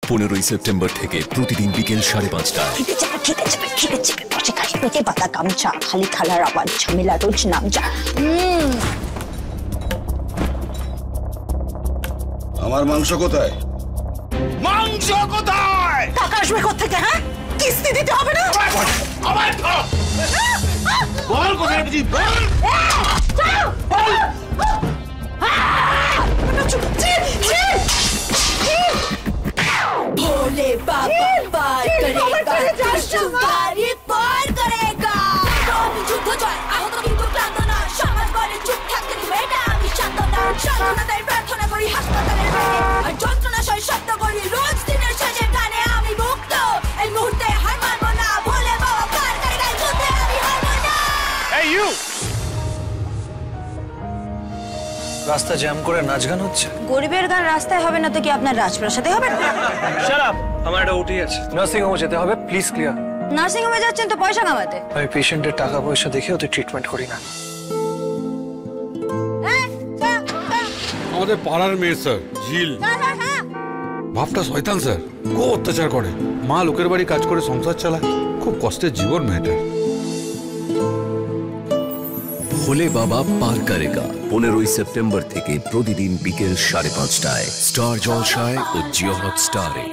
15ই September থেকে প্রতিদিন বিকেল 5:30টায়। খিদে চেপে বসে খালি পেটে পাতা গামছা, খালি খালার আওয়াজ, ঝামেলা রোজ নামছা। আমার মাংস কোথায়? মাংস কোথায়? টাকা আসবে কোত্থেকে? হ্যাঁ, কিস্তি দিতে হবে না? আবার ধর। বল কোথায় বুঝি? বল। भोले बाबा पार करेगा, सुपारी पार करेगा। আমি যুদ্ধ জয়, আহত কিন্তু ক্লান্ত না, সমাজ বলে চুপ থাকতে দিবে না, আমি শান্ত না, সান্ত্বনা দেয় প্রার্থনা করি হাসপাতালের বেডে, আর যন্ত্রণা সয় শব্দ করি রোজ দিনের শেষে গানে আমি মুক্ত, এই মুহূর্তে হার মানবো না, ভোলে বাবা পার করেগা, যুদ্ধে আমি হারবো না। এই ইউ রাস্তা জ্যাম করে নাচ গান হচ্ছে। গরিবের গান রাস্তায় হবে না তো কি আপনার রাজপ্রাসাদে হবে? শাট আপ, আমার একটা ওটি আছে, নার্সিং হোমে যেতে হবে, প্লিজ ক্লিয়ার। নার্সিং হোমে যাচ্ছেন তো পয়সা কামাতে? আমি পেশেন্টের টাকা পয়সা দেখে ওদের ট্রিটমেন্ট করি না। আমাদের পাড়ার মেয়ে স্যার ঝিল, বাপটা শয়তান স্যার, খুব অত্যাচার করে, মা লোকের বাড়ি কাজ করে সংসার চালায়, খুব কষ্টের জীবন মেয়েটার। ভোলে বাবা পার করেগা 15ই সেপ্টেম্বর থেকে প্রতিদিন বিকেল 5:30টায় স্টার জলসায় ও জিও হটস্টারে।